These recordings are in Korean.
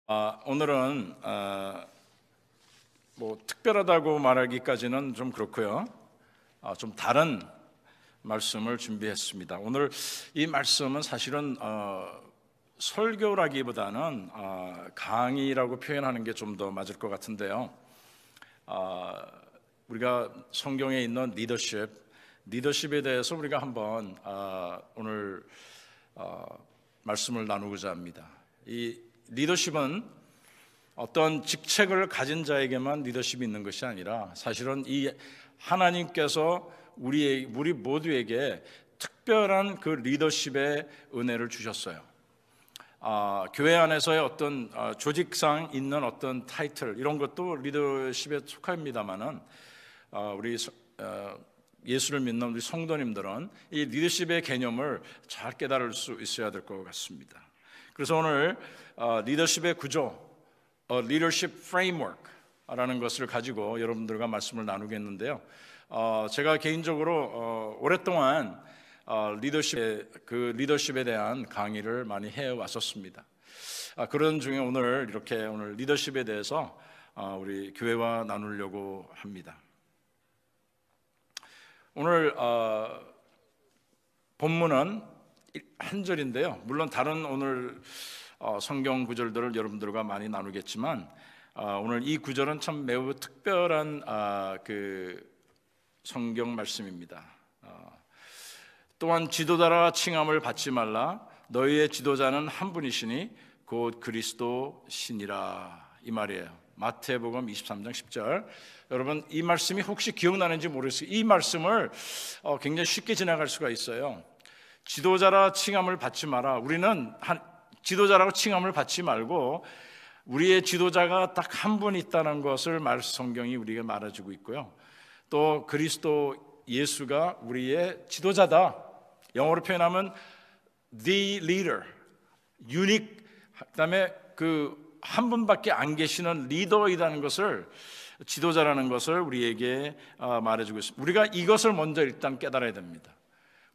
오늘은 특별하다고 말하기까지는 좀 그렇고요. 좀 다른 말씀을 준비했습니다. 오늘 이 말씀은 사실은 설교라기보다는 강의라고 표현하는 게 좀 더 맞을 것 같은데요. 우리가 성경에 있는 리더십에 대해서 우리가 한번 오늘 말씀을 나누고자 합니다. 이 리더십은 어떤 직책을 가진 자에게만 리더십이 있는 것이 아니라 사실은 이 하나님께서 우리 모두에게 특별한 그 리더십의 은혜를 주셨어요. 교회 안에서의 어떤 조직상 있는 어떤 타이틀 이런 것도 리더십에 속합니다만은 우리 예수를 믿는 우리 성도님들은 이 리더십의 개념을 잘 깨달을 수 있어야 될 것 같습니다. 그래서 오늘 리더십의 구조, leadership framework라는 것을 가지고 여러분들과 말씀을 나누겠는데요. 제가 개인적으로 오랫동안 리더십에 대한 강의를 많이 해왔었습니다. 그런 중에 오늘 리더십에 대해서 우리 교회와 나누려고 합니다. 오늘 본문은 한 절인데요. 물론 다른 오늘 성경 구절들을 여러분들과 많이 나누겠지만 오늘 이 구절은 참 매우 특별한 그 성경 말씀입니다. 또한 지도자라 칭함을 받지 말라. 너희의 지도자는 한 분이시니 곧 그리스도시니라. 이 말이에요. 마태복음 23장 10절. 여러분 이 말씀이 혹시 기억나는지 모르겠어요. 이 말씀을 굉장히 쉽게 지나갈 수가 있어요. 지도자라 칭함을 받지 마라. 우리는 지도자라고 칭함을 받지 말고 우리의 지도자가 딱 한 분 있다는 것을 성경이 우리에게 말해주고 있고요. 또 그리스도 예수가 우리의 지도자다. 영어로 표현하면 the leader, unique. 그다음에 그 한 분밖에 안 계시는 리더이라는 것을 지도자라는 것을 우리에게 말해주고 있습니다. 우리가 이것을 먼저 일단 깨달아야 됩니다.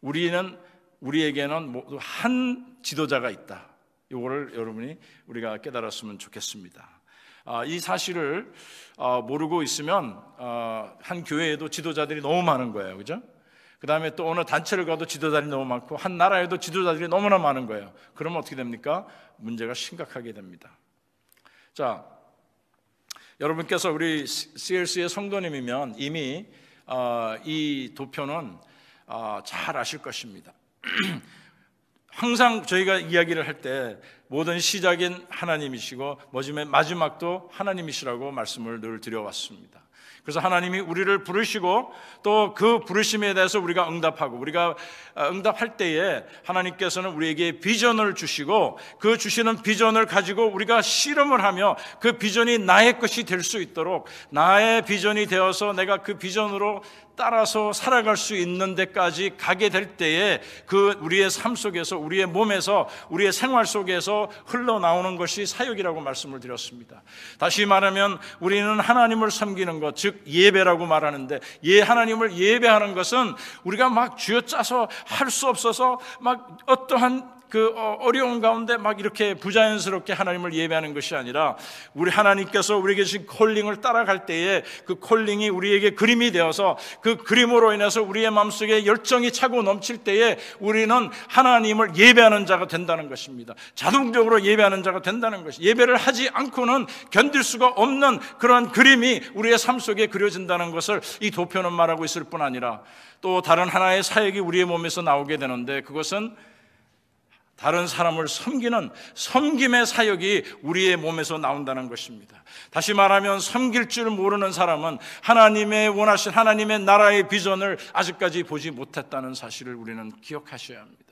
우리에게는 모두 한 지도자가 있다. 이거를 우리가 깨달았으면 좋겠습니다. 이 사실을 모르고 있으면 한 교회에도 지도자들이 너무 많은 거예요, 그죠? 그 다음에 또 어느 단체를 가도 지도자들이 너무 많고 한 나라에도 지도자들이 너무나 많은 거예요. 그러면 어떻게 됩니까? 문제가 심각하게 됩니다. 자, 여러분께서 우리 CLC의 성도님이면 이미 이 도표는 잘 아실 것입니다. 항상 저희가 이야기를 할 때 모든 시작인 하나님이시고 마지막도 하나님이시라고 말씀을 늘 드려왔습니다. 그래서 하나님이 우리를 부르시고 또 그 부르심에 대해서 우리가 응답할 때에 하나님께서는 우리에게 비전을 주시고 그 주시는 비전을 가지고 우리가 실험을 하며 그 비전이 나의 것이 될 수 있도록 나의 비전이 되어서 내가 그 비전으로 따라서 살아갈 수 있는 데까지 가게 될 때에 그 우리의 삶 속에서 우리의 몸에서 우리의 생활 속에서 흘러나오는 것이 사역이라고 말씀을 드렸습니다. 다시 말하면 우리는 하나님을 섬기는 것, 즉 예배라고 말하는데 하나님을 예배하는 것은 우리가 막 쥐어짜서 할 수 없어서 막 어떠한 그 어려운 가운데 막 이렇게 부자연스럽게 하나님을 예배하는 것이 아니라 우리 하나님께서 우리에게 주신 콜링을 따라갈 때에 그 콜링이 우리에게 그림이 되어서 그 그림으로 인해서 우리의 마음속에 열정이 차고 넘칠 때에 우리는 하나님을 예배하는 자가 된다는 것입니다. 자동적으로 예배하는 자가 된다는 것이 예배를 하지 않고는 견딜 수가 없는 그런 그림이 우리의 삶 속에 그려진다는 것을 이 도표는 말하고 있을 뿐 아니라 또 다른 하나의 사역이 우리의 몸에서 나오게 되는데 그것은 다른 사람을 섬기는 섬김의 사역이 우리의 몸에서 나온다는 것입니다. 다시 말하면 섬길 줄 모르는 사람은 하나님의 원하신 하나님의 나라의 비전을 아직까지 보지 못했다는 사실을 우리는 기억하셔야 합니다.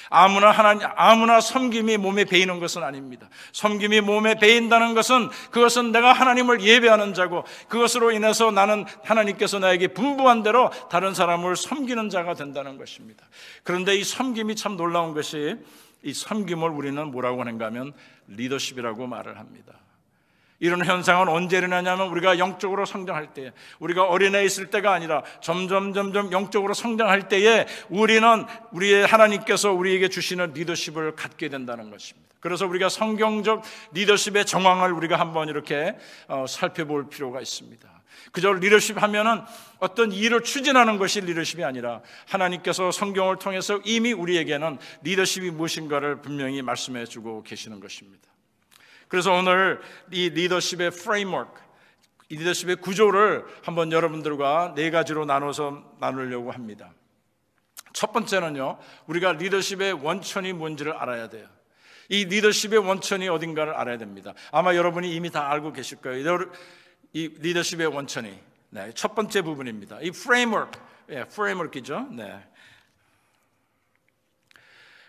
아무나 섬김이 몸에 배이는 것은 아닙니다. 섬김이 몸에 배인다는 것은 그것은 내가 하나님을 예배하는 자고 그것으로 인해서 나는 하나님께서 나에게 분부한 대로 다른 사람을 섬기는 자가 된다는 것입니다. 그런데 이 섬김이 참 놀라운 것이 이 섬김을 우리는 뭐라고 하는가 하면 리더십이라고 말을 합니다. 이런 현상은 언제 일어나냐면 우리가 영적으로 성장할 때, 우리가 어린애에 있을 때가 아니라 점점 영적으로 성장할 때에 우리는 우리의 하나님께서 우리에게 주시는 리더십을 갖게 된다는 것입니다. 그래서 우리가 성경적 리더십의 정황을 우리가 한번 이렇게 살펴볼 필요가 있습니다. 그저 리더십 하면은 어떤 일을 추진하는 것이 리더십이 아니라 하나님께서 성경을 통해서 이미 우리에게는 리더십이 무엇인가를 분명히 말씀해 주고 계시는 것입니다. 그래서 오늘 이 리더십의 프레임워크, 이 리더십의 구조를 한번 여러분들과 네 가지로 나누려고 합니다. 첫 번째는요, 우리가 리더십의 원천이 뭔지를 알아야 돼요. 이 리더십의 원천이 어딘가를 알아야 됩니다. 아마 여러분이 이미 다 알고 계실 거예요. 이 리더십의 원천이 첫 번째 부분입니다. 이 프레임워크, 프레임워크이죠.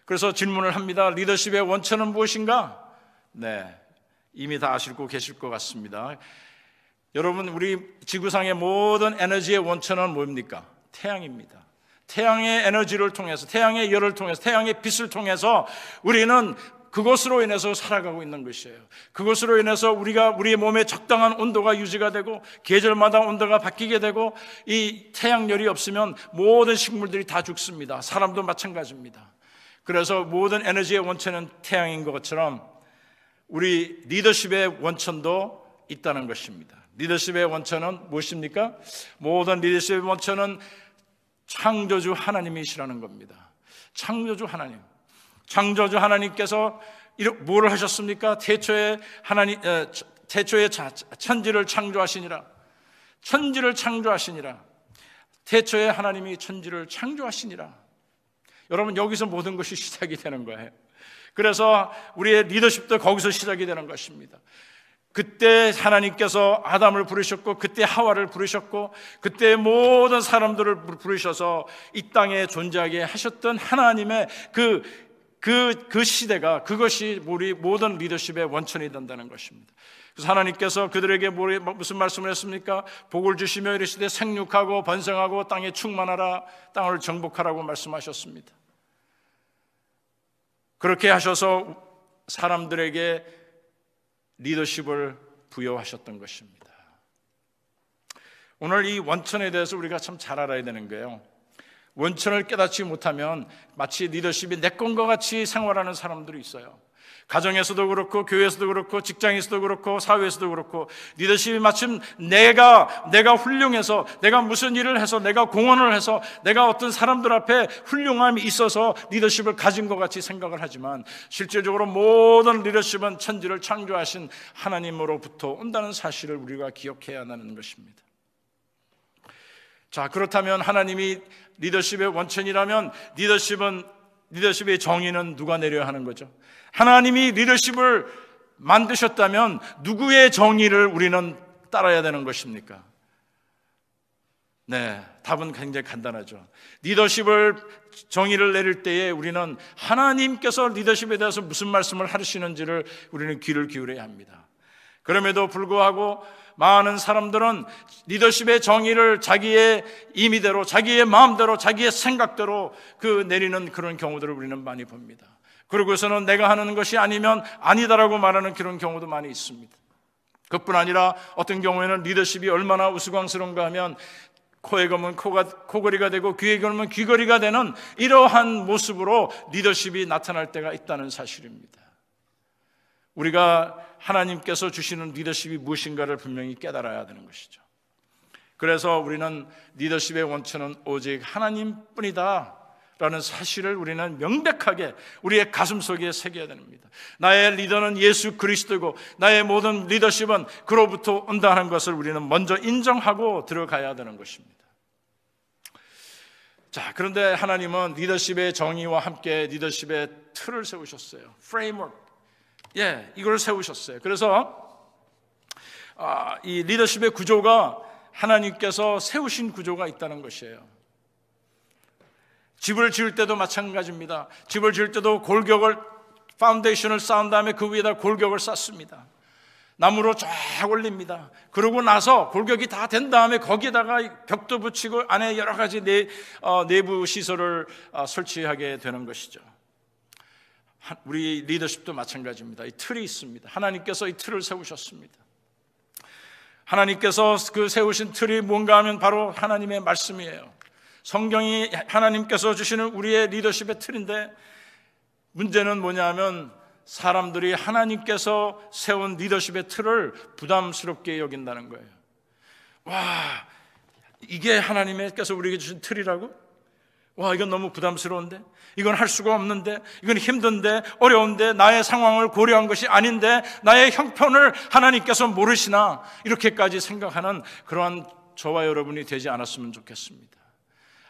그래서 질문을 합니다. 리더십의 원천은 무엇인가? 이미 다 아시고 계실 것 같습니다. 여러분, 우리 지구상의 모든 에너지의 원천은 뭡니까? 태양입니다. 태양의 에너지를 통해서, 태양의 열을 통해서, 태양의 빛을 통해서 우리는 그것으로 인해서 살아가고 있는 것이에요. 그것으로 인해서 우리의 몸에 적당한 온도가 유지가 되고 계절마다 온도가 바뀌게 되고, 이 태양열이 없으면 모든 식물들이 다 죽습니다. 사람도 마찬가지입니다. 그래서 모든 에너지의 원천은 태양인 것처럼 우리 리더십의 원천도 있다는 것입니다. 리더십의 원천은 무엇입니까? 모든 리더십의 원천은 창조주 하나님이시라는 겁니다. 창조주 하나님. 창조주 하나님께서 뭐를 하셨습니까? 태초에 천지를 창조하시니라. 천지를 창조하시니라. 태초에 하나님이 천지를 창조하시니라. 여러분, 여기서 모든 것이 시작이 되는 거예요. 그래서 우리의 리더십도 거기서 시작이 되는 것입니다. 그때 하나님께서 아담을 부르셨고, 그때 하와를 부르셨고, 그때 모든 사람들을 부르셔서 이 땅에 존재하게 하셨던 하나님의 그 시대가, 그것이 우리 모든 리더십의 원천이 된다는 것입니다. 그래서 하나님께서 그들에게 무슨 말씀을 했습니까? 복을 주시며 이르시되 생육하고 번성하고 땅에 충만하라, 땅을 정복하라고 말씀하셨습니다. 그렇게 하셔서 사람들에게 리더십을 부여하셨던 것입니다. 오늘 이 원천에 대해서 우리가 참 잘 알아야 되는 거예요. 원천을 깨닫지 못하면 마치 리더십이 내 건과 같이 생활하는 사람들이 있어요. 가정에서도 그렇고, 교회에서도 그렇고, 직장에서도 그렇고, 사회에서도 그렇고, 리더십이 마침 내가 훌륭해서, 내가 무슨 일을 해서, 내가 공헌을 해서, 내가 어떤 사람들 앞에 훌륭함이 있어서 리더십을 가진 것 같이 생각을 하지만, 실질적으로 모든 리더십은 천지를 창조하신 하나님으로부터 온다는 사실을 우리가 기억해야 하는 것입니다. 자, 그렇다면 하나님이 리더십의 원천이라면 리더십의 정의는 누가 내려야 하는 거죠? 하나님이 리더십을 만드셨다면 누구의 정의를 우리는 따라야 되는 것입니까? 답은 굉장히 간단하죠. 리더십을 정의를 내릴 때에 우리는 하나님께서 리더십에 대해서 무슨 말씀을 하시는지를 우리는 귀를 기울여야 합니다. 그럼에도 불구하고 많은 사람들은 리더십의 정의를 자기의 임의대로, 자기의 마음대로, 자기의 생각대로 내리는 그런 경우들을 우리는 많이 봅니다. 그러고서는 내가 하는 것이 아니면 아니다라고 말하는 그런 경우도 많이 있습니다. 그뿐 아니라 어떤 경우에는 리더십이 얼마나 우스꽝스러운가 하면 코에 걸면 코걸이가 되고 귀에 걸면 귀걸이가 되는 이러한 모습으로 리더십이 나타날 때가 있다는 사실입니다. 우리가 하나님께서 주시는 리더십이 무엇인가를 분명히 깨달아야 되는 것이죠. 그래서 우리는 리더십의 원천은 오직 하나님뿐이다 라는 사실을 우리는 명백하게 우리의 가슴속에 새겨야 됩니다. 나의 리더는 예수 그리스도고 나의 모든 리더십은 그로부터 온다는 것을 우리는 먼저 인정하고 들어가야 되는 것입니다. 자, 그런데 하나님은 리더십의 정의와 함께 리더십의 틀을 세우셨어요. 프레임워크. 이걸 세우셨어요. 그래서 이 리더십의 구조가 하나님께서 세우신 구조가 있다는 것이에요. 집을 지을 때도 마찬가지입니다. 집을 지을 때도 파운데이션을 쌓은 다음에 그 위에다 골격을 쌓습니다. 나무로 쫙 올립니다. 그러고 나서 골격이 다 된 다음에 거기에다가 벽도 붙이고 안에 여러 가지 내부 시설을 설치하게 되는 것이죠. 우리 리더십도 마찬가지입니다. 이 틀이 있습니다. 하나님께서 이 틀을 세우셨습니다. 하나님께서 그 세우신 틀이 뭔가 하면 바로 하나님의 말씀이에요. 성경이 하나님께서 주시는 우리의 리더십의 틀인데, 문제는 뭐냐면 사람들이 하나님께서 세운 리더십의 틀을 부담스럽게 여긴다는 거예요. 와, 이게 하나님께서 우리에게 주신 틀이라고? 와, 이건 너무 부담스러운데? 이건 할 수가 없는데? 이건 힘든데? 어려운데? 나의 상황을 고려한 것이 아닌데? 나의 형편을 하나님께서 모르시나? 이렇게까지 생각하는 그러한 저와 여러분이 되지 않았으면 좋겠습니다.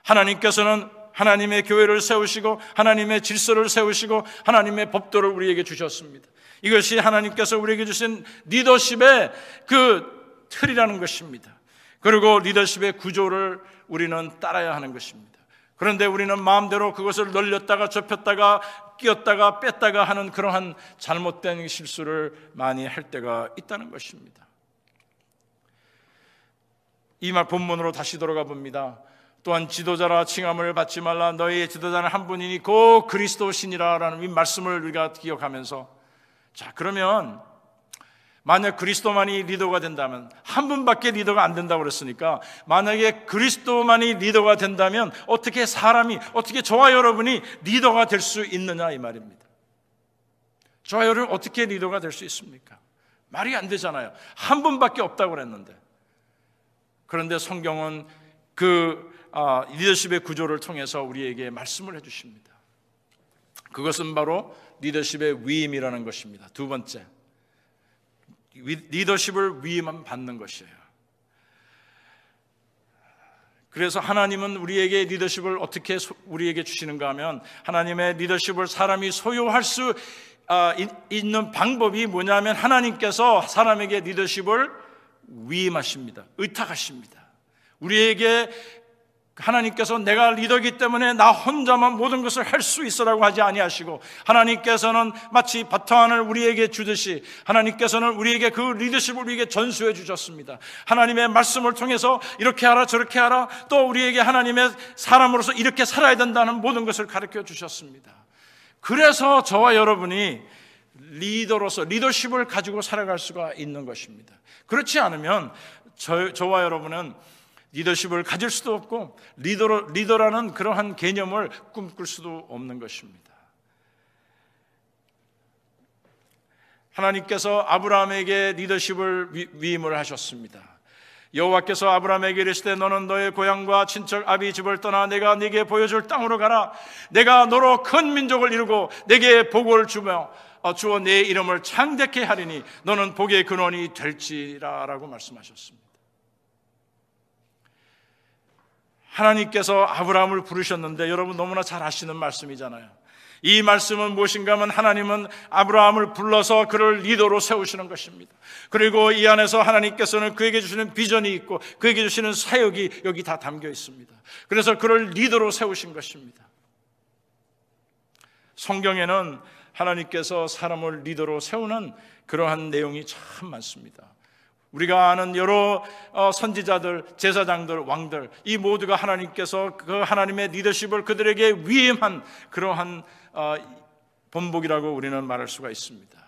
하나님께서는 하나님의 교회를 세우시고 하나님의 질서를 세우시고 하나님의 법도를 우리에게 주셨습니다. 이것이 하나님께서 우리에게 주신 리더십의 그 틀이라는 것입니다. 그리고 리더십의 구조를 우리는 따라야 하는 것입니다. 그런데 우리는 마음대로 그것을 늘렸다가 좁혔다가 끼었다가 뺐다가 하는 그러한 잘못된 실수를 많이 할 때가 있다는 것입니다. 이 말 본문으로 다시 돌아가 봅니다. 또한 지도자라 칭함을 받지 말라. 너희의 지도자는 한 분이니 곧 그리스도시니라 라는 이 말씀을 우리가 기억하면서, 자, 그러면 만약 그리스도만이 리더가 된다면, 한 분밖에 리더가 안 된다고 그랬으니까 만약에 그리스도만이 리더가 된다면 어떻게 사람이, 어떻게 저와 여러분이 리더가 될 수 있느냐 이 말입니다. 저와 여러분 어떻게 리더가 될 수 있습니까? 말이 안 되잖아요. 한 분밖에 없다고 그랬는데. 그런데 성경은 그 리더십의 구조를 통해서 우리에게 말씀을 해주십니다. 그것은 바로 리더십의 위임이라는 것입니다. 두 번째, 리더십을 위임만 받는 것이에요. 그래서 하나님은 우리에게 리더십을 어떻게 우리에게 주시는가 하면, 하나님의 리더십을 사람이 소유할 수 있는 방법이 뭐냐면, 하나님께서 사람에게 리더십을 위임하십니다. 의탁하십니다. 우리에게 하나님께서 내가 리더이기 때문에 나 혼자만 모든 것을 할 수 있으라고 하지 아니하시고, 하나님께서는 마치 바탕을 우리에게 주듯이 하나님께서는 우리에게 그 리더십을 우리에게 전수해 주셨습니다. 하나님의 말씀을 통해서 이렇게 하라 저렇게 하라, 또 우리에게 하나님의 사람으로서 이렇게 살아야 된다는 모든 것을 가르쳐 주셨습니다. 그래서 저와 여러분이 리더로서 리더십을 가지고 살아갈 수가 있는 것입니다. 그렇지 않으면 저와 여러분은 리더십을 가질 수도 없고 리더라는 그러한 개념을 꿈꿀 수도 없는 것입니다. 하나님께서 아브라함에게 리더십을 위임을 하셨습니다. 여호와께서 아브라함에게 이르시되 너는 너의 고향과 친척 아비 집을 떠나 내가 네게 보여줄 땅으로 가라. 내가 너로 큰 민족을 이루고 네게 복을 주어 내 이름을 창대케 하리니 너는 복의 근원이 될지라 라고 말씀하셨습니다. 하나님께서 아브라함을 부르셨는데, 여러분 너무나 잘 아시는 말씀이잖아요. 이 말씀은 무엇인가 하면, 하나님은 아브라함을 불러서 그를 리더로 세우시는 것입니다. 그리고 이 안에서 하나님께서는 그에게 주시는 비전이 있고 그에게 주시는 사역이 여기 다 담겨 있습니다. 그래서 그를 리더로 세우신 것입니다. 성경에는 하나님께서 사람을 리더로 세우는 그러한 내용이 참 많습니다. 우리가 아는 여러 선지자들, 제사장들, 왕들, 이 모두가 하나님께서 그 하나님의 리더십을 그들에게 위임한 그러한 본보기라고 우리는 말할 수가 있습니다.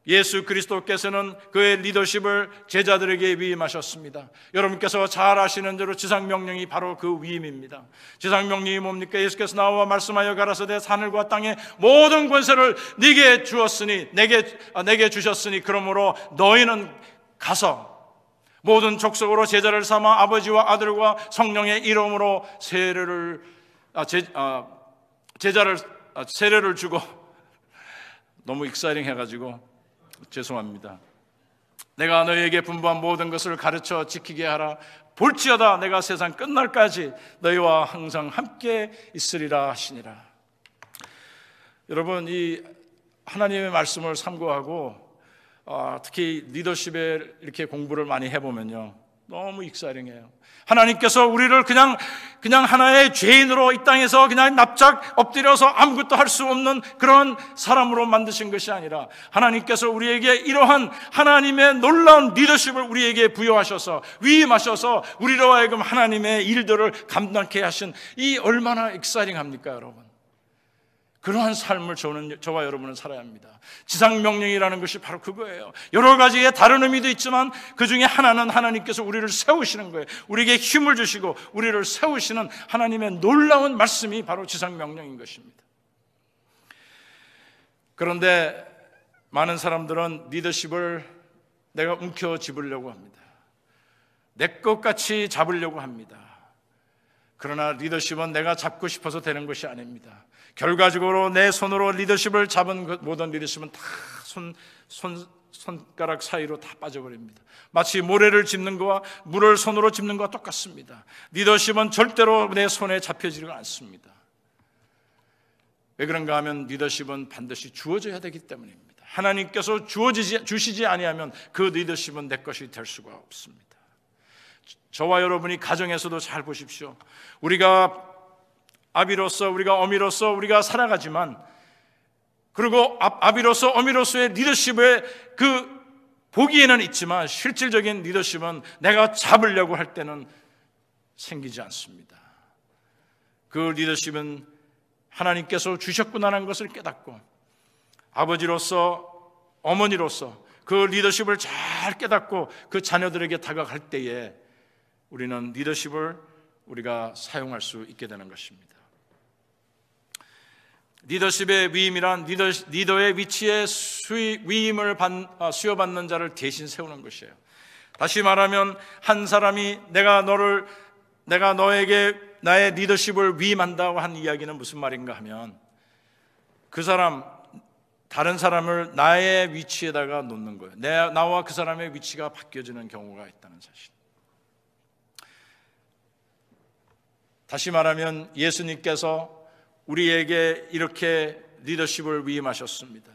예수 그리스도께서는 그의 리더십을 제자들에게 위임하셨습니다. 여러분께서 잘 아시는 대로 지상명령이 바로 그 위임입니다. 지상명령이 뭡니까? 예수께서 나와 말씀하여 가라사대 하늘과 땅의 모든 권세를 네게 주었으니 내게 주셨으니 그러므로 너희는 가서 모든 족속으로 제자를 삼아 아버지와 아들과 성령의 이름으로 세례를 주고, 너무 익사이링 해가지고 죄송합니다. 내가 너희에게 분부한 모든 것을 가르쳐 지키게 하라. 볼지어다 내가 세상 끝날까지 너희와 항상 함께 있으리라 하시니라. 여러분, 이 하나님의 말씀을 참고하고 특히 리더십에 이렇게 공부를 많이 해보면요, 너무 익사이링해요. 하나님께서 우리를 그냥 하나의 죄인으로 이 땅에서 그냥 납작 엎드려서 아무것도 할 수 없는 그런 사람으로 만드신 것이 아니라, 하나님께서 우리에게 이러한 하나님의 놀라운 리더십을 우리에게 부여하셔서 위임하셔서 우리로 하여금 하나님의 일들을 감당케 하신, 이 얼마나 익사이링합니까 여러분? 그러한 삶을 저와 여러분은 살아야 합니다. 지상명령이라는 것이 바로 그거예요. 여러 가지의 다른 의미도 있지만 그 중에 하나는 하나님께서 우리를 세우시는 거예요. 우리에게 힘을 주시고 우리를 세우시는 하나님의 놀라운 말씀이 바로 지상명령인 것입니다. 그런데 많은 사람들은 리더십을 내가 움켜쥐으려고 합니다. 내 것같이 잡으려고 합니다. 그러나 리더십은 내가 잡고 싶어서 되는 것이 아닙니다. 결과적으로 내 손으로 리더십을 잡은 모든 리더십은 다 손가락 사이로 다 빠져버립니다. 마치 모래를 짚는 것과 물을 손으로 짚는 것과 똑같습니다. 리더십은 절대로 내 손에 잡혀지지가 않습니다. 왜 그런가 하면 리더십은 반드시 주어져야 되기 때문입니다. 하나님께서 주시지 아니하면 그 리더십은 내 것이 될 수가 없습니다. 저와 여러분이 가정에서도 잘 보십시오. 우리가 아비로서, 우리가 어미로서 우리가 살아가지만, 그리고 아비로서 어미로서의 리더십의 그 보기에는 있지만 실질적인 리더십은 내가 잡으려고 할 때는 생기지 않습니다. 그 리더십은 하나님께서 주셨구나라는 것을 깨닫고 아버지로서 어머니로서 그 리더십을 잘 깨닫고 그 자녀들에게 다가갈 때에 우리는 리더십을 우리가 사용할 수 있게 되는 것입니다. 리더십의 위임이란 리더의 위치에 위임을 수여받는 자를 대신 세우는 것이에요. 다시 말하면 한 사람이 내가 너에게 나의 리더십을 위임한다고 한 이야기는 무슨 말인가 하면 그 사람, 다른 사람을 나의 위치에다가 놓는 거예요. 나와 그 사람의 위치가 바뀌어지는 경우가 있다는 사실. 다시 말하면 예수님께서 우리에게 이렇게 리더십을 위임하셨습니다.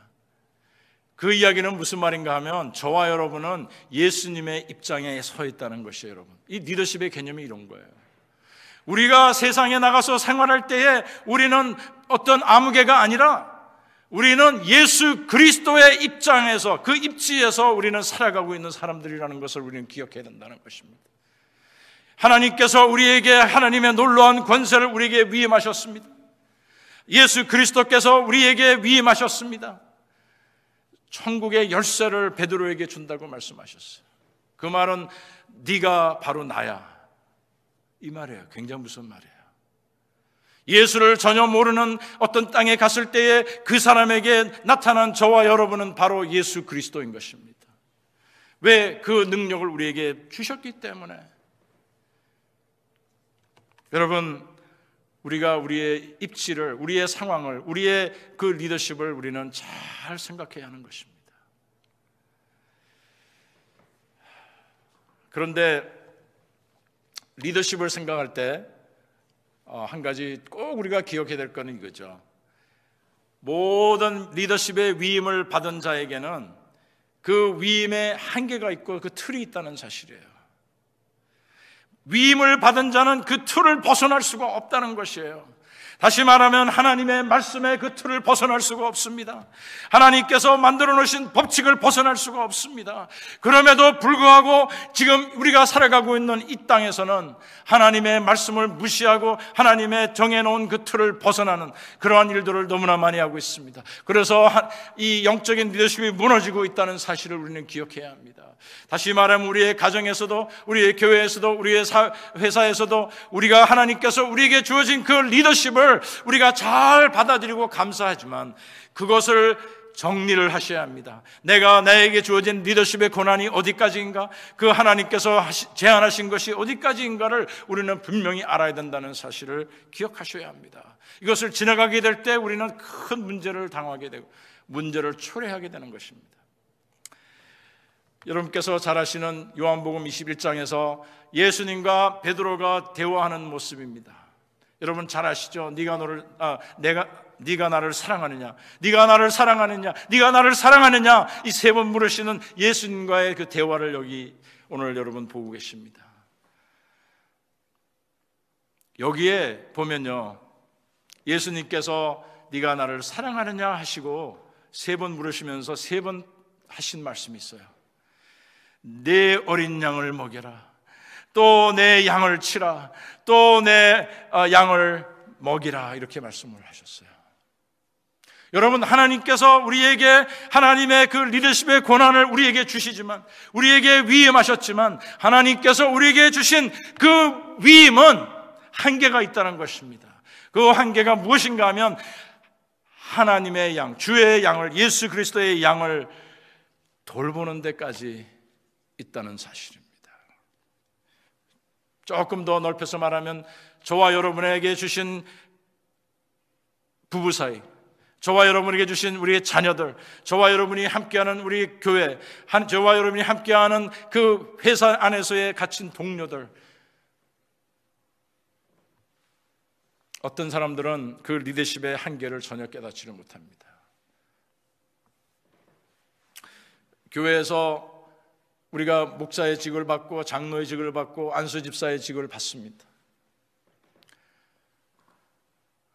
그 이야기는 무슨 말인가 하면 저와 여러분은 예수님의 입장에 서 있다는 것이에요. 여러분, 이 리더십의 개념이 이런 거예요. 우리가 세상에 나가서 생활할 때에 우리는 어떤 아무개가 아니라 우리는 예수 그리스도의 입장에서, 그 입지에서 우리는 살아가고 있는 사람들이라는 것을 우리는 기억해야 된다는 것입니다. 하나님께서 우리에게 하나님의 놀라운 권세를 우리에게 위임하셨습니다. 예수 그리스도께서 우리에게 위임하셨습니다. 천국의 열쇠를 베드로에게 준다고 말씀하셨어요. 그 말은 네가 바로 나야, 이 말이에요. 굉장히 무슨 말이에요. 예수를 전혀 모르는 어떤 땅에 갔을 때에 그 사람에게 나타난 저와 여러분은 바로 예수 그리스도인 것입니다. 왜? 그 능력을 우리에게 주셨기 때문에. 여러분, 우리가 우리의 입지를, 우리의 상황을, 우리의 그 리더십을 우리는 잘 생각해야 하는 것입니다. 그런데 리더십을 생각할 때 한 가지 꼭 우리가 기억해야 될 것은 이거죠. 모든 리더십의 위임을 받은 자에게는 그 위임에 한계가 있고 그 틀이 있다는 사실이에요. 위임을 받은 자는 그 틀을 벗어날 수가 없다는 것이에요. 다시 말하면 하나님의 말씀의 그 틀을 벗어날 수가 없습니다. 하나님께서 만들어 놓으신 법칙을 벗어날 수가 없습니다. 그럼에도 불구하고 지금 우리가 살아가고 있는 이 땅에서는 하나님의 말씀을 무시하고 하나님의 정해놓은 그 틀을 벗어나는 그러한 일들을 너무나 많이 하고 있습니다. 그래서 이 영적인 리더십이 무너지고 있다는 사실을 우리는 기억해야 합니다. 다시 말하면 우리의 가정에서도, 우리의 교회에서도, 우리의 회사에서도 우리가 하나님께서 우리에게 주어진 그 리더십을 우리가 잘 받아들이고 감사하지만 그것을 정리를 하셔야 합니다. 나에게 주어진 리더십의 권한이 어디까지인가, 그 하나님께서 제안하신 것이 어디까지인가를 우리는 분명히 알아야 된다는 사실을 기억하셔야 합니다. 이것을 지나가게 될 때 우리는 큰 문제를 당하게 되고 문제를 초래하게 되는 것입니다. 여러분께서 잘 아시는 요한복음 21장에서 예수님과 베드로가 대화하는 모습입니다. 여러분 잘 아시죠? 네가 나를 사랑하느냐, 네가 나를 사랑하느냐, 네가 나를 사랑하느냐, 이 세 번 물으시는 예수님과의 그 대화를 여기 오늘 여러분 보고 계십니다. 여기에 보면요, 예수님께서 네가 나를 사랑하느냐 하시고 세 번 물으시면서 세 번 하신 말씀이 있어요. 내 어린 양을 먹여라, 또 내 양을 치라, 또 내 양을 먹이라, 이렇게 말씀을 하셨어요. 여러분, 하나님께서 우리에게 하나님의 그 리더십의 권한을 우리에게 주시지만, 우리에게 위임하셨지만, 하나님께서 우리에게 주신 그 위임은 한계가 있다는 것입니다. 그 한계가 무엇인가 하면 하나님의 양, 주의 양을, 예수 그리스도의 양을 돌보는 데까지 있다는 사실입니다. 조금 더 넓혀서 말하면 저와 여러분에게 주신 부부 사이, 저와 여러분에게 주신 우리의 자녀들, 저와 여러분이 함께하는 우리 교회, 저와 여러분이 함께하는 그 회사 안에서의 갇힌 동료들, 어떤 사람들은 그 리더십의 한계를 전혀 깨닫지를 못합니다. 교회에서 우리가 목사의 직을 받고 장로의 직을 받고 안수집사의 직을 받습니다.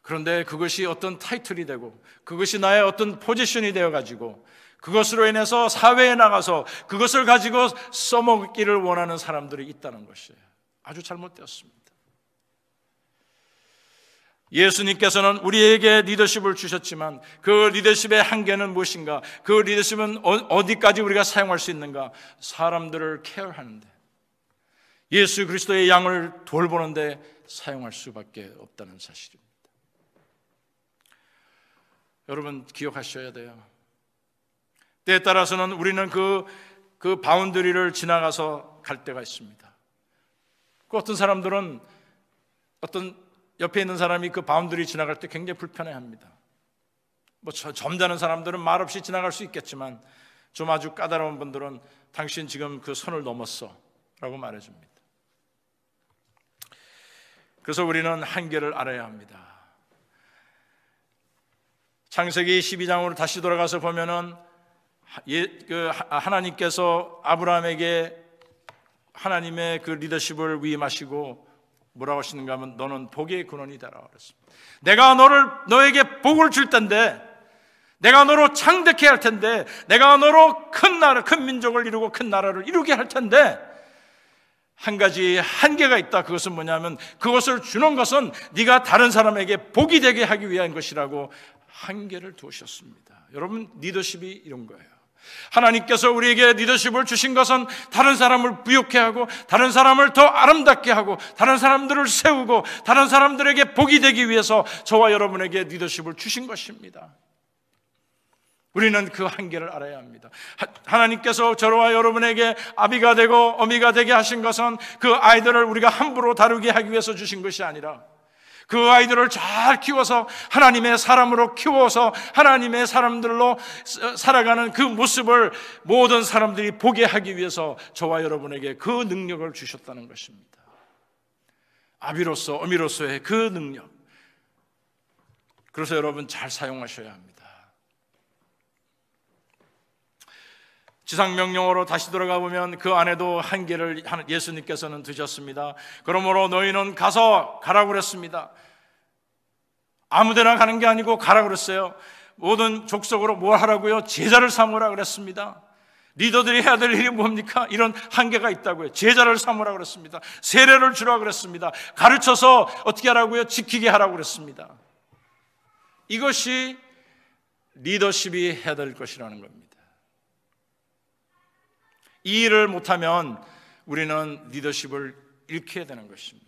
그런데 그것이 어떤 타이틀이 되고 그것이 나의 어떤 포지션이 되어가지고 그것으로 인해서 사회에 나가서 그것을 가지고 써먹기를 원하는 사람들이 있다는 것이에요. 아주 잘못되었습니다. 예수님께서는 우리에게 리더십을 주셨지만 그 리더십의 한계는 무엇인가? 그 리더십은 어디까지 우리가 사용할 수 있는가? 사람들을 케어하는데, 예수 그리스도의 양을 돌보는데 사용할 수밖에 없다는 사실입니다. 여러분 기억하셔야 돼요. 때에 따라서는 우리는 그 바운더리를 지나가서 갈 때가 있습니다. 그 어떤 사람들은 어떤 옆에 있는 사람이 그 바운더리 지나갈 때 굉장히 불편해합니다. 뭐 점잖은 사람들은 말없이 지나갈 수 있겠지만 좀 아주 까다로운 분들은 당신 지금 그 선을 넘었어 라고 말해줍니다. 그래서 우리는 한계를 알아야 합니다. 창세기 12장으로 다시 돌아가서 보면은 하나님께서 아브라함에게 하나님의 그 리더십을 위임하시고 뭐라고 하시는가 하면 너는 복의 근원이다 라고 그랬습니다. 내가 너에게 복을 줄 텐데, 내가 너로 창대케 할 텐데, 내가 너로 큰 나라, 큰 민족을 이루고 큰 나라를 이루게 할 텐데, 한 가지 한계가 있다. 그것은 뭐냐면 그것을 주는 것은 네가 다른 사람에게 복이 되게 하기 위한 것이라고 한계를 두셨습니다. 여러분, 리더십이 이런 거예요. 하나님께서 우리에게 리더십을 주신 것은 다른 사람을 부욕해 하고 다른 사람을 더 아름답게 하고 다른 사람들을 세우고 다른 사람들에게 복이 되기 위해서 저와 여러분에게 리더십을 주신 것입니다. 우리는 그 한계를 알아야 합니다. 하나님께서 저와 여러분에게 아비가 되고 어미가 되게 하신 것은 그 아이들을 우리가 함부로 다루게 하기 위해서 주신 것이 아니라 그 아이들을 잘 키워서 하나님의 사람으로 키워서 하나님의 사람들로 살아가는 그 모습을 모든 사람들이 보게 하기 위해서 저와 여러분에게 그 능력을 주셨다는 것입니다. 아비로서 어미로서의 그 능력, 그래서 여러분 잘 사용하셔야 합니다. 지상명령으로 다시 돌아가 보면 그 안에도 한계를 예수님께서는 두셨습니다. 그러므로 너희는 가라고 그랬습니다. 아무데나 가는 게 아니고 가라고 그랬어요. 모든 족속으로 뭘 하라고요? 제자를 삼으라 그랬습니다. 리더들이 해야 될 일이 뭡니까? 이런 한계가 있다고요. 제자를 삼으라 그랬습니다. 세례를 주라 그랬습니다. 가르쳐서 어떻게 하라고요? 지키게 하라고 그랬습니다. 이것이 리더십이 해야 될 것이라는 겁니다. 이 일을 못하면 우리는 리더십을 잃게 되는 것입니다.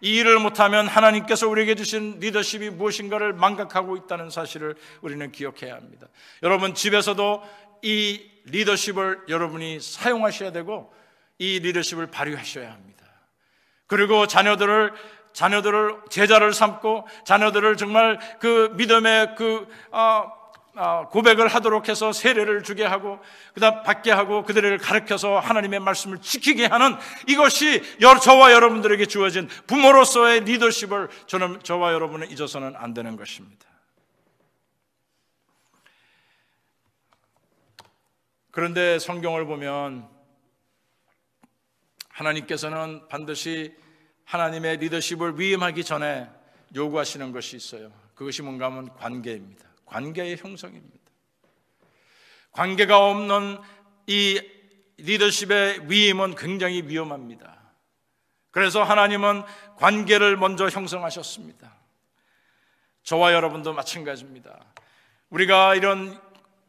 이 일을 못하면 하나님께서 우리에게 주신 리더십이 무엇인가를 망각하고 있다는 사실을 우리는 기억해야 합니다. 여러분 집에서도 이 리더십을 여러분이 사용하셔야 되고 이 리더십을 발휘하셔야 합니다. 그리고 자녀들을 제자를 삼고 자녀들을 정말 그 믿음의 고백을 하도록 해서 세례를 주게 하고 그다음 받게 하고 그들을 가르쳐서 하나님의 말씀을 지키게 하는 이것이 저와 여러분들에게 주어진 부모로서의 리더십을 저와 여러분은 잊어서는 안 되는 것입니다. 그런데 성경을 보면 하나님께서는 반드시 하나님의 리더십을 위임하기 전에 요구하시는 것이 있어요. 그것이 뭔가 하면 관계입니다. 관계의 형성입니다. 관계가 없는 이 리더십의 위임은 굉장히 위험합니다. 그래서 하나님은 관계를 먼저 형성하셨습니다. 저와 여러분도 마찬가지입니다. 우리가 이런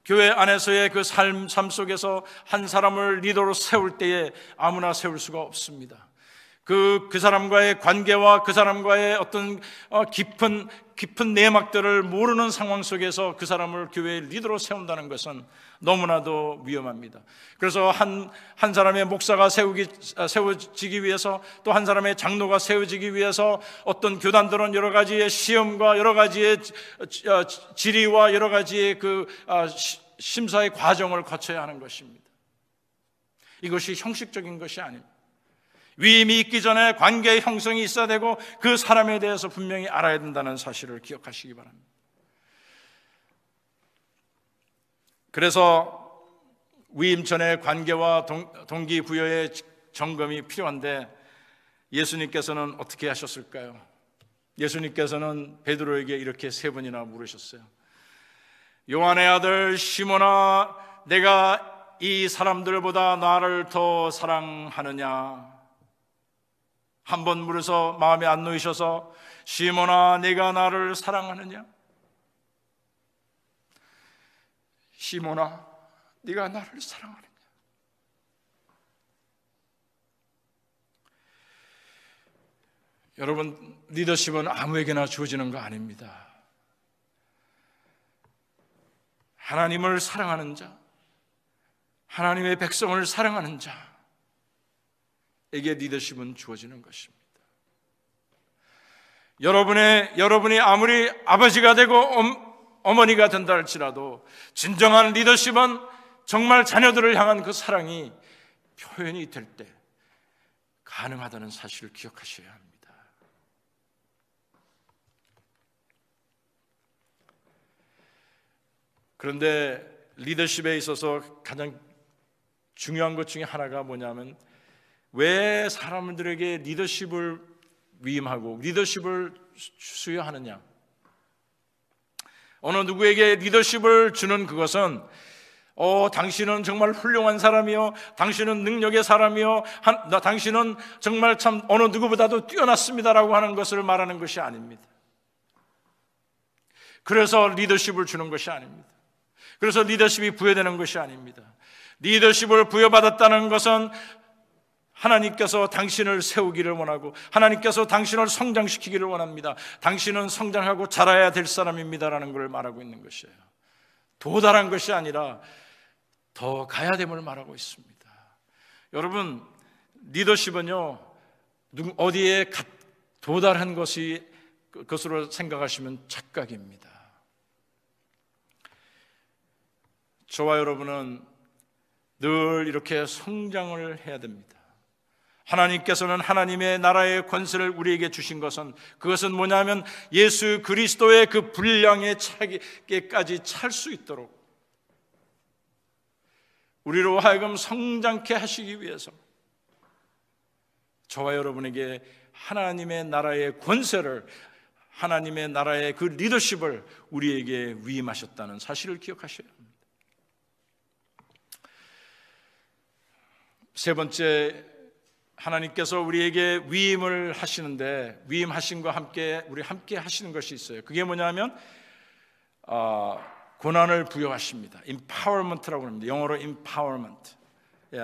교회 안에서의 그 삶 속에서 한 사람을 리더로 세울 때에 아무나 세울 수가 없습니다. 그 사람과의 관계와 그 사람과의 어떤 깊은 내막들을 모르는 상황 속에서 그 사람을 교회의 리더로 세운다는 것은 너무나도 위험합니다. 그래서 한 사람의 목사가 세워지기 위해서, 또 한 사람의 장로가 세워지기 위해서 어떤 교단들은 여러 가지의 시험과 여러 가지의 질의와 여러 가지의 심사의 과정을 거쳐야 하는 것입니다. 이것이 형식적인 것이 아닙니다. 위임이 있기 전에 관계의 형성이 있어야 되고 그 사람에 대해서 분명히 알아야 된다는 사실을 기억하시기 바랍니다. 그래서 위임 전에 관계와 동기부여의 점검이 필요한데 예수님께서는 어떻게 하셨을까요? 예수님께서는 베드로에게 이렇게 3번이나 물으셨어요. 요한의 아들 시몬아, 내가 이 사람들보다 나를 더 사랑하느냐? 한 번 물어서 마음에 안 놓이셔서 시몬아, 네가 나를 사랑하느냐? 시몬아, 네가 나를 사랑하느냐? 여러분, 리더십은 아무에게나 주어지는 거 아닙니다. 하나님을 사랑하는 자, 하나님의 백성을 사랑하는 자에게 리더십은 주어지는 것입니다. 여러분이 아무리 아버지가 되고 어머니가 된다 할지라도 진정한 리더십은 정말 자녀들을 향한 그 사랑이 표현이 될 때 가능하다는 사실을 기억하셔야 합니다. 그런데 리더십에 있어서 가장 중요한 것 중에 하나가 뭐냐면, 왜 사람들에게 리더십을 위임하고 리더십을 수여하느냐? 어느 누구에게 리더십을 주는 그것은 당신은 정말 훌륭한 사람이요, 당신은 능력의 사람이요, 당신은 정말 참 어느 누구보다도 뛰어났습니다라고 하는 것을 말하는 것이 아닙니다. 그래서 리더십을 주는 것이 아닙니다. 그래서 리더십이 부여되는 것이 아닙니다. 리더십을 부여받았다는 것은 하나님께서 당신을 세우기를 원하고 하나님께서 당신을 성장시키기를 원합니다. 당신은 성장하고 자라야 될 사람입니다라는 걸 말하고 있는 것이에요. 도달한 것이 아니라 더 가야 됨을 말하고 있습니다. 여러분, 리더십은요, 어디에 도달한 것으로 생각하시면 착각입니다. 저와 여러분은 늘 이렇게 성장을 해야 됩니다. 하나님께서는 하나님의 나라의 권세를 우리에게 주신 것은, 그것은 뭐냐면 예수 그리스도의 그 분량에 차기까지 찰 수 있도록 우리로 하여금 성장케 하시기 위해서 저와 여러분에게 하나님의 나라의 권세를, 하나님의 나라의 그 리더십을 우리에게 위임하셨다는 사실을 기억하셔야 합니다. 세 번째, 하나님께서 우리에게 위임을 하시는데 위임하심과 함께 우리 함께 하시는 것이 있어요. 그게 뭐냐면 권한을 부여하십니다. empowerment라고 합니다. 영어로 empowerment.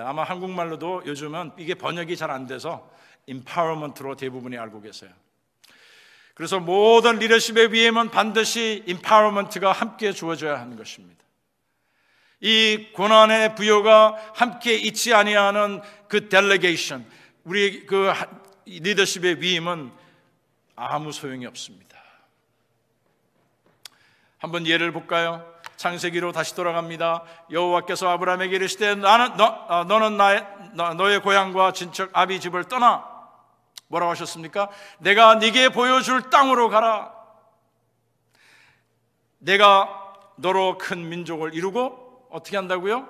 아마 한국말로도 요즘은 이게 번역이 잘 안 돼서 empowerment로 대부분이 알고 계세요. 그래서 모든 리더십의 위임은 반드시 empowerment가 함께 주어져야 하는 것입니다. 이 권한의 부여가 함께 있지 아니하는 그 델레게이션, 우리 그 리더십의 위임은 아무 소용이 없습니다. 한번 예를 볼까요? 창세기로 다시 돌아갑니다. 여호와께서 아브라함에게 이르시되 너는 너의 고향과 친척 아비 집을 떠나, 뭐라고 하셨습니까? 내가 네게 보여줄 땅으로 가라. 내가 너로 큰 민족을 이루고 어떻게 한다고요?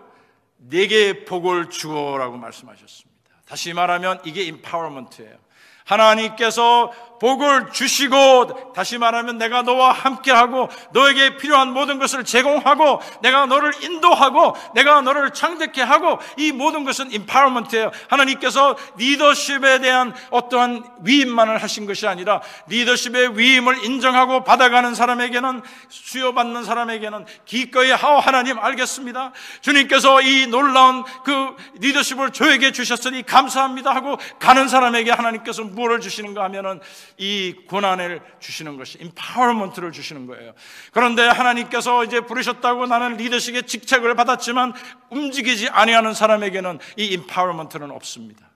네게 복을 주어라고 말씀하셨습니다. 다시 말하면 이게 empowerment예요. 하나님께서 복을 주시고, 다시 말하면 내가 너와 함께하고 너에게 필요한 모든 것을 제공하고 내가 너를 인도하고 내가 너를 창대케 하고, 이 모든 것은 empowerment예요. 하나님께서 리더십에 대한 어떠한 위임만을 하신 것이 아니라 리더십의 위임을 인정하고 받아가는 사람에게는, 수여받는 사람에게는 기꺼이 하나님 알겠습니다, 주님께서 이 놀라운 그 리더십을 저에게 주셨으니 감사합니다 하고 가는 사람에게 하나님께서 무엇을 주시는가 하면은 이 권한을 주시는 것이, empowerment를 주시는 거예요. 그런데 하나님께서 이제 부르셨다고 나는 리더십의 직책을 받았지만 움직이지 아니하는 사람에게는 이 empowerment는 없습니다.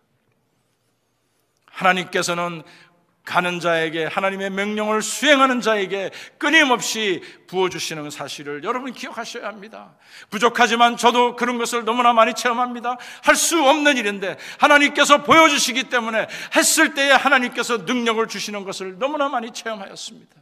하나님께서는 가는 자에게, 하나님의 명령을 수행하는 자에게 끊임없이 부어주시는 사실을 여러분 기억하셔야 합니다. 부족하지만 저도 그런 것을 너무나 많이 체험합니다. 할 수 없는 일인데 하나님께서 보여주시기 때문에 했을 때에 하나님께서 능력을 주시는 것을 너무나 많이 체험하였습니다.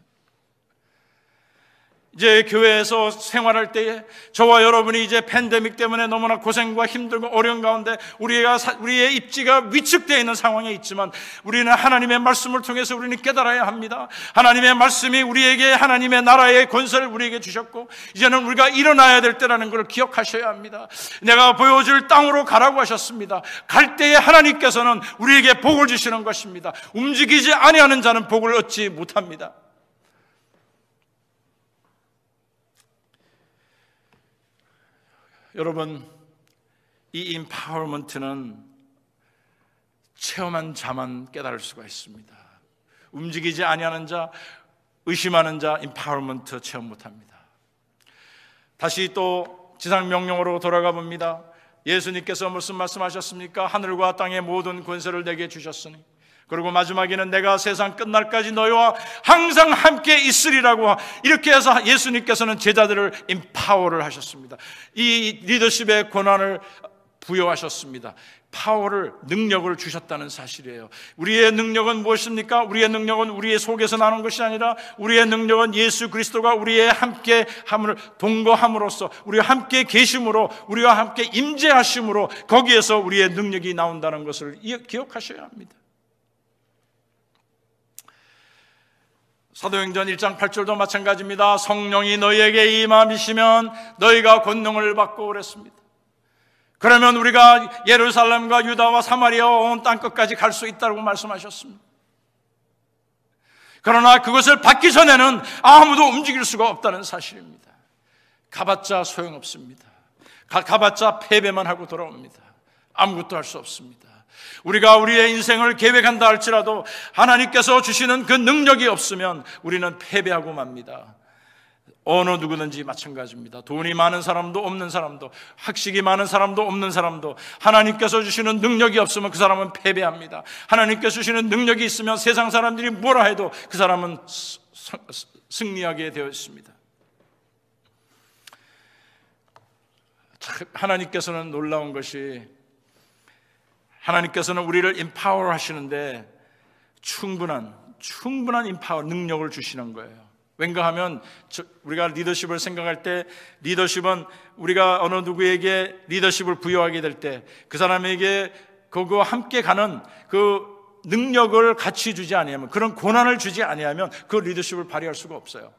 이제 교회에서 생활할 때에 저와 여러분이 이제 팬데믹 때문에 너무나 고생과 힘들고 어려운 가운데 우리의 입지가 위축되어 있는 상황에 있지만 우리는 하나님의 말씀을 통해서 우리는 깨달아야 합니다. 하나님의 말씀이 우리에게 하나님의 나라의 권세를 우리에게 주셨고 이제는 우리가 일어나야 될 때라는 것을 기억하셔야 합니다. 내가 보여줄 땅으로 가라고 하셨습니다. 갈 때에 하나님께서는 우리에게 복을 주시는 것입니다. 움직이지 아니하는 자는 복을 얻지 못합니다. 여러분, 이 empowerment는 체험한 자만 깨달을 수가 있습니다. 움직이지 아니하는 자, 의심하는 자 empowerment 체험 못합니다. 다시 또 지상 명령으로 돌아가 봅니다. 예수님께서 무슨 말씀하셨습니까? 하늘과 땅의 모든 권세를 내게 주셨으니, 그리고 마지막에는 내가 세상 끝날까지 너희와 항상 함께 있으리라고, 이렇게 해서 예수님께서는 제자들을 empower를 하셨습니다. 이 리더십의 권한을 부여하셨습니다. 파워를, 능력을 주셨다는 사실이에요. 우리의 능력은 무엇입니까? 우리의 능력은 우리의 속에서 나는 것이 아니라 우리의 능력은 예수 그리스도가 우리의 함께 함을 동거함으로써, 우리와 함께 계심으로, 우리와 함께 임재하심으로 거기에서 우리의 능력이 나온다는 것을 기억하셔야 합니다. 사도행전 1장 8절도 마찬가지입니다. 성령이 너희에게 임하시면 너희가 권능을 받고 그랬습니다. 그러면 우리가 예루살렘과 유다와 사마리아와 온 땅끝까지 갈 수 있다고 말씀하셨습니다. 그러나 그것을 받기 전에는 아무도 움직일 수가 없다는 사실입니다. 가봤자 소용없습니다. 가봤자 패배만 하고 돌아옵니다. 아무것도 할 수 없습니다. 우리가 우리의 인생을 계획한다 할지라도 하나님께서 주시는 그 능력이 없으면 우리는 패배하고 맙니다. 어느 누구든지 마찬가지입니다. 돈이 많은 사람도 없는 사람도, 학식이 많은 사람도 없는 사람도 하나님께서 주시는 능력이 없으면 그 사람은 패배합니다. 하나님께서 주시는 능력이 있으면 세상 사람들이 뭐라 해도 그 사람은 승리하게 되어 있습니다. 하나님께서는 놀라운 것이, 하나님께서는 우리를 empower 하시는데 충분한 empower, 능력을 주시는 거예요. 왠가 하면 우리가 리더십을 생각할 때, 리더십은 우리가 어느 누구에게 리더십을 부여하게 될 때 그 사람에게 그거와 함께 가는 그 능력을 같이 주지 아니하면, 그런 권한을 주지 아니하면 그 리더십을 발휘할 수가 없어요.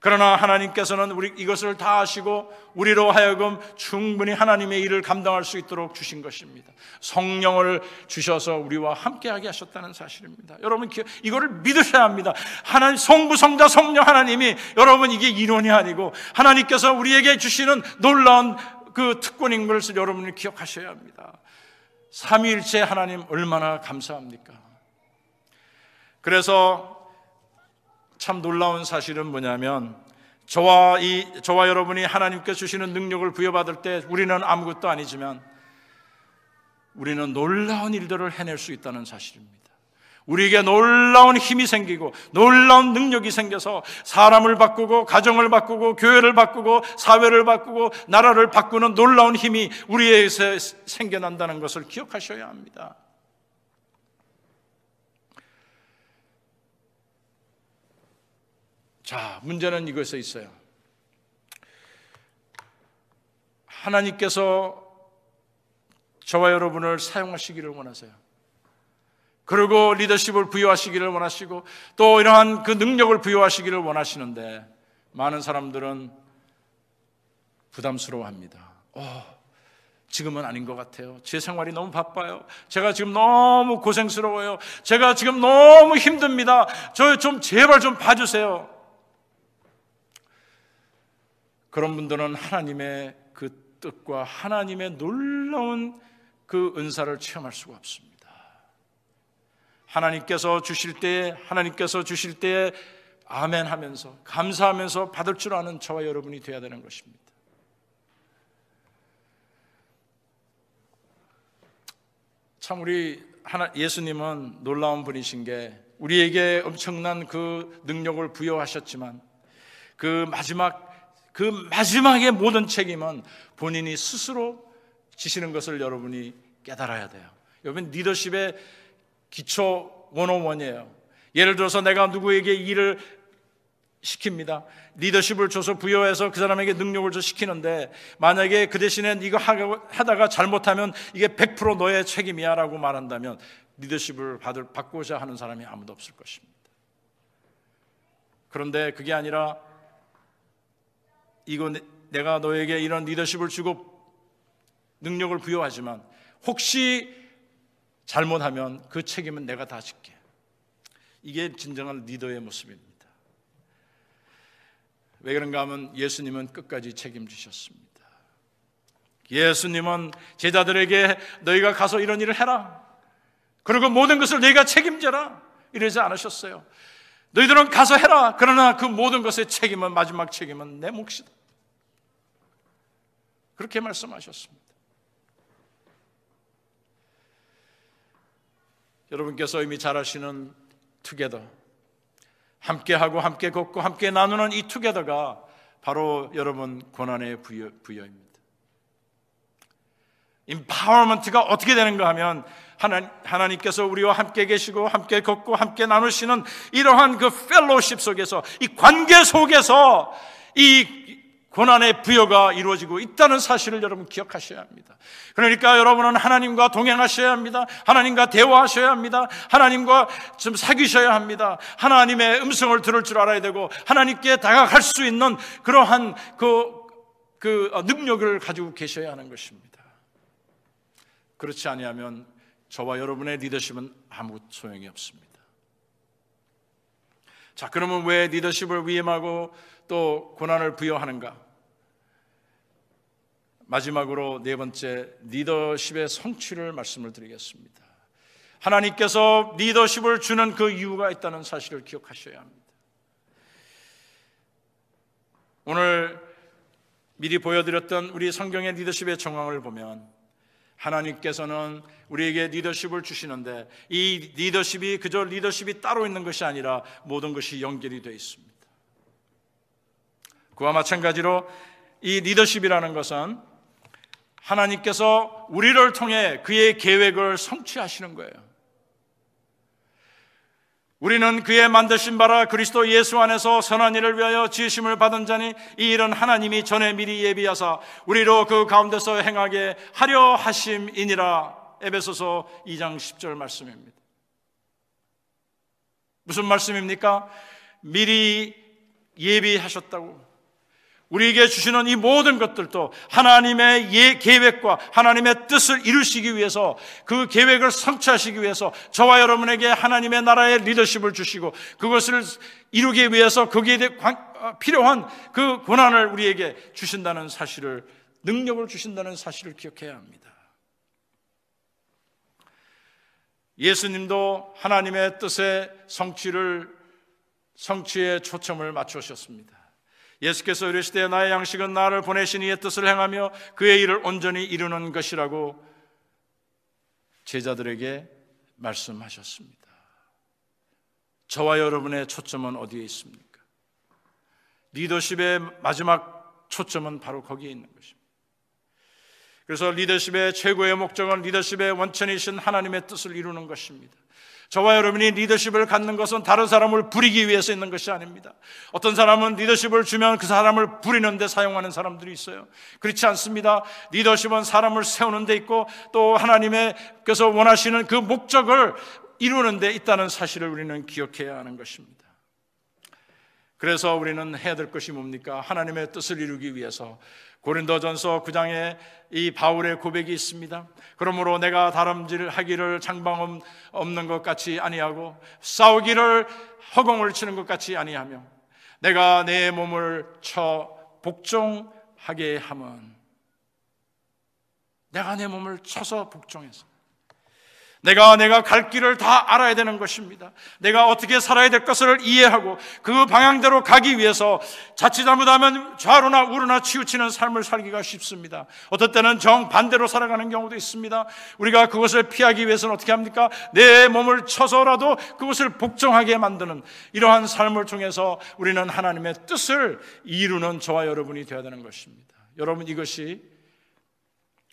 그러나 하나님께서는 우리 이것을 다 아시고 우리로 하여금 충분히 하나님의 일을 감당할 수 있도록 주신 것입니다. 성령을 주셔서 우리와 함께하게 하셨다는 사실입니다. 여러분 이거를 믿으셔야 합니다. 하나님, 성부, 성자, 성령 하나님이, 여러분 이게 이론이 아니고 하나님께서 우리에게 주시는 놀라운 그 특권인 것을 여러분이 기억하셔야 합니다. 삼위일체 하나님 얼마나 감사합니까? 그래서 참 놀라운 사실은 뭐냐면, 저와 여러분이 하나님께 주시는 능력을 부여받을 때 우리는 아무것도 아니지만 우리는 놀라운 일들을 해낼 수 있다는 사실입니다. 우리에게 놀라운 힘이 생기고 놀라운 능력이 생겨서 사람을 바꾸고 가정을 바꾸고 교회를 바꾸고 사회를 바꾸고 나라를 바꾸는 놀라운 힘이 우리에게서 생겨난다는 것을 기억하셔야 합니다. 자, 문제는 이것에 있어요. 하나님께서 저와 여러분을 사용하시기를 원하세요. 그리고 리더십을 부여하시기를 원하시고 또 이러한 그 능력을 부여하시기를 원하시는데 많은 사람들은 부담스러워합니다. 지금은 아닌 것 같아요. 제 생활이 너무 바빠요. 제가 지금 너무 고생스러워요. 제가 지금 너무 힘듭니다. 저 좀 제발 좀 봐주세요. 그런 분들은 하나님의 그 뜻과 하나님의 놀라운 그 은사를 체험할 수가 없습니다. 하나님께서 주실 때에 아멘 하면서 감사하면서 받을 줄 아는 저와 여러분이 되어야 되는 것입니다. 참 우리 예수님은 놀라운 분이신 게 우리에게 엄청난 그 능력을 부여하셨지만 그 마지막의 모든 책임은 본인이 스스로 지시는 것을 여러분이 깨달아야 돼요. 여러분, 리더십의 기초 101이에요. 예를 들어서 내가 누구에게 일을 시킵니다. 리더십을 줘서 부여해서 그 사람에게 능력을 줘 시키는데 만약에 그 대신에 이거 하다가 잘못하면 이게 100% 너의 책임이야 라고 말한다면 리더십을 받고자 하는 사람이 아무도 없을 것입니다. 그런데 그게 아니라 이거 내가 너에게 이런 리더십을 주고 능력을 부여하지만 혹시 잘못하면 그 책임은 내가 다 질게. 이게 진정한 리더의 모습입니다. 왜 그런가 하면 예수님은 끝까지 책임지셨습니다. 예수님은 제자들에게 너희가 가서 이런 일을 해라, 그리고 모든 것을 너희가 책임져라 이러지 않으셨어요. 너희들은 가서 해라. 그러나 그 모든 것의 책임은, 마지막 책임은 내 몫이다. 그렇게 말씀하셨습니다. 여러분께서 이미 잘 아시는 투게더, 함께하고 함께 걷고 함께 나누는 이 투게더가 바로 여러분 고난의 부여입니다. 임파워먼트가 어떻게 되는가 하면 하나님께서 우리와 함께 계시고 함께 걷고 함께 나누시는 이러한 그 펠로우십 속에서, 이 관계 속에서 이 고난의 부여가 이루어지고 있다는 사실을 여러분 기억하셔야 합니다. 그러니까 여러분은 하나님과 동행하셔야 합니다. 하나님과 대화하셔야 합니다. 하나님과 좀 사귀셔야 합니다. 하나님의 음성을 들을 줄 알아야 되고 하나님께 다가갈 수 있는 그러한 그 능력을 가지고 계셔야 하는 것입니다. 그렇지 아니하면 저와 여러분의 리더십은 아무 소용이 없습니다. 자, 그러면 왜 리더십을 위임하고 또 고난을 부여하는가? 마지막으로 네 번째, 리더십의 성취를 말씀을 드리겠습니다. 하나님께서 리더십을 주는 그 이유가 있다는 사실을 기억하셔야 합니다. 오늘 미리 보여드렸던 우리 성경의 리더십의 정황을 보면 하나님께서는 우리에게 리더십을 주시는데 이 리더십이 그저 리더십이 따로 있는 것이 아니라 모든 것이 연결이 되어 있습니다. 그와 마찬가지로 이 리더십이라는 것은 하나님께서 우리를 통해 그의 계획을 성취하시는 거예요. 우리는 그의 만드신 바라 그리스도 예수 안에서 선한 일을 위하여 지으심을 받은 자니 이 일은 하나님이 전에 미리 예비하사 우리로 그 가운데서 행하게 하려 하심이니라. 에베소서 2장 10절 말씀입니다. 무슨 말씀입니까? 미리 예비하셨다고. 우리에게 주시는 이 모든 것들도 하나님의 계획과 하나님의 뜻을 이루시기 위해서, 그 계획을 성취하시기 위해서 저와 여러분에게 하나님의 나라의 리더십을 주시고 그것을 이루기 위해서 거기에 필요한 그 고난을 우리에게 주신다는 사실을, 능력을 주신다는 사실을 기억해야 합니다. 예수님도 하나님의 뜻의 성취에 초점을 맞추셨습니다. 예수께서 이르시되 나의 양식은 나를 보내신 이의 뜻을 행하며 그의 일을 온전히 이루는 것이라고 제자들에게 말씀하셨습니다. 저와 여러분의 초점은 어디에 있습니까? 리더십의 마지막 초점은 바로 거기에 있는 것입니다. 그래서 리더십의 최고의 목적은 리더십의 원천이신 하나님의 뜻을 이루는 것입니다. 저와 여러분이 리더십을 갖는 것은 다른 사람을 부리기 위해서 있는 것이 아닙니다. 어떤 사람은 리더십을 주면 그 사람을 부리는 데 사용하는 사람들이 있어요. 그렇지 않습니다. 리더십은 사람을 세우는 데 있고 또 하나님께서 원하시는 그 목적을 이루는 데 있다는 사실을 우리는 기억해야 하는 것입니다. 그래서 우리는 해야 될 것이 뭡니까? 하나님의 뜻을 이루기 위해서 고린도전서 9장에 이 바울의 고백이 있습니다. 그러므로 내가 다름질하기를 장방 없는 것 같이 아니하고 싸우기를 허공을 치는 것 같이 아니하며 내가 내 몸을 쳐 복종하게 함은, 내가 내 몸을 쳐서 복종해서 내가 갈 길을 다 알아야 되는 것입니다. 내가 어떻게 살아야 될 것을 이해하고 그 방향대로 가기 위해서 자칫 잘못하면 좌로나 우로나 치우치는 삶을 살기가 쉽습니다. 어떨 때는 정반대로 살아가는 경우도 있습니다. 우리가 그것을 피하기 위해서는 어떻게 합니까? 내 몸을 쳐서라도 그것을 복종하게 만드는 이러한 삶을 통해서 우리는 하나님의 뜻을 이루는 저와 여러분이 되어야 되는 것입니다. 여러분, 이것이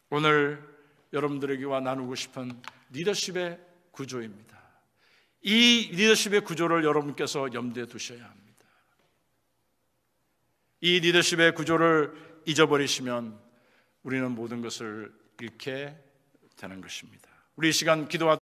오늘 여러분들에게와 나누고 싶은 리더십의 구조입니다. 이 리더십의 구조를 여러분께서 염두에 두셔야 합니다. 이 리더십의 구조를 잊어버리시면 우리는 모든 것을 잃게 되는 것입니다. 우리 이 시간 기도와